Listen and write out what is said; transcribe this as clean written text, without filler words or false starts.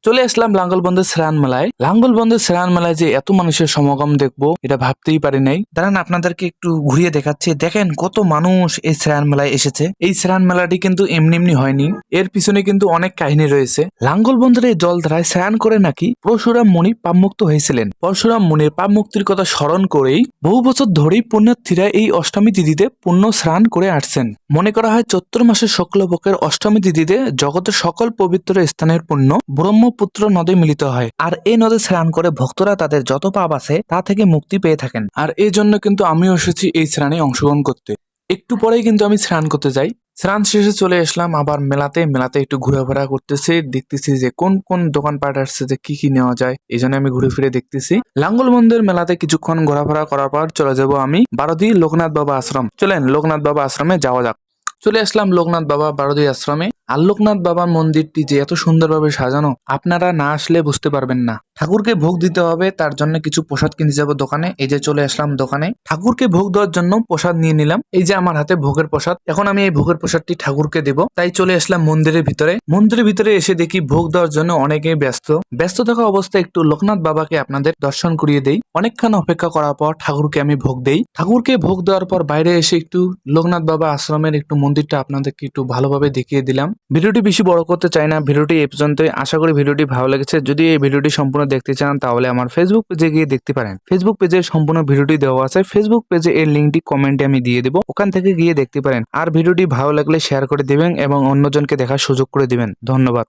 চলে আসলাম লাঙ্গলবন্দের শ্রান মেলায়। লাঙ্গলবন্দের শ্রান মেলায় যে এত মানুষের সমাগম দেখবো এটা ভাবতেই পারি নাই। দাঁড়ান আপনাদেরকে একটু ঘুরিয়ে দেখাচ্ছি। দেখেন কত মানুষ এই শ্রান মেলায় এসেছে। এই শ্রান মেলাটি কিন্তু এমনি এমনি হয়নি, এর পিছনে কিন্তু অনেক কাহিনী রয়েছে। লাঙ্গলবন্দের এই জলধারায় স্নান করে নাকি পরশুরাম মুনি পাপমুক্ত হয়েছিলেন। পরশুরাম মুনির পাপ মুক্তির কথা স্মরণ করেই বহু বছর ধরেই পুণ্যার্থীরা এই অষ্টমী তিথিতে পুণ্য স্নান করে আসছেন। মনে করা হয় চৈত্র মাসের শুক্লপক্ষের অষ্টমী তিথিতে জগতের সকল পবিত্র স্থানের পুণ্য ব্রহ্মপুত্র নদে মিলিত হয়, আর এই নদে স্নান করে ভক্তরা তাদের যত পাপ আছে তা থেকে মুক্তি পেয়ে থাকেন। আর এই জন্য কিন্তু আমিও এসেছি এই স্নানে অংশগ্রহণ করতে। একটু পরেই কিন্তু আমি স্নান করতে যাই। স্নান শেষে চলে আসলাম আবার মেলাতে। মেলাতে একটু ঘোরাফেরা করতেছি, দেখতেছি যে কোন কোন দোকানপাট আসছে, যে কি কি নেওয়া যায়, এই জন্য আমি ঘুরে ফিরে দেখতেছি। লাঙ্গলবন্দের মেলাতে কিছুক্ষণ ঘোরাফেরা করার পর চলে যাব আমি বারোদি লোকনাথ বাবা আশ্রম। চলেন লোকনাথ বাবা আশ্রমে যাওয়া যাক। চলে আসলাম লোকনাথ বাবা বারোদি আশ্রমে। আর লোকনাথ বাবার মন্দিরটি যে এত সুন্দরভাবে সাজানো, আপনারা না আসলে বুঝতে পারবেন না। ঠাকুরকে ভোগ দিতে হবে, তার জন্য কিছু প্রসাদ কিনতে যাবো দোকানে। এই যে চলে আসলাম দোকানে, ঠাকুরকে ভোগ দেওয়ার জন্য প্রসাদ নিয়ে নিলাম। এই যে আমার হাতে ভোগের প্রসাদ, এখন আমি এই ভোগের প্রসাদটি ঠাকুরকে দেব। তাই চলে আসলাম মন্দিরের ভিতরে। মন্দিরের ভিতরে এসে দেখি ভোগ দেওয়ার জন্য অনেকেই ব্যস্ত থাকা অবস্থায় একটু লোকনাথ বাবাকে আপনাদের দর্শন করিয়ে দেই। অনেকক্ষণ অপেক্ষা করার পর ঠাকুরকে আমি ভোগ দেই। ঠাকুরকে ভোগ দেওয়ার পর বাইরে এসে একটু লোকনাথ বাবা আশ্রমের একটু মন্দিরটা আপনাদেরকে একটু ভালোভাবে দেখিয়ে দিলাম। ভিডিওটি বেশি বড় করতে চাই না, ভিডিওটি এই পর্যন্তই। আশা করি ভিডিওটি ভালো লেগেছে। যদি এই ভিডিওটি সম্পূর্ণ দেখতে চান তাহলে আমার ফেসবুক পেজে গিয়ে দেখতে পারেন। ফেসবুক পেজে সম্পূর্ণ ভিডিওটি দেওয়া আছে। ফেসবুক পেজে এর লিঙ্কটি কমেন্টে আমি দিয়ে দেবো, ওখান থেকে গিয়ে দেখতে পারেন। আর ভিডিওটি ভালো লাগলে শেয়ার করে দিবেন এবং অন্যজনকে দেখার সুযোগ করে দিবেন। ধন্যবাদ।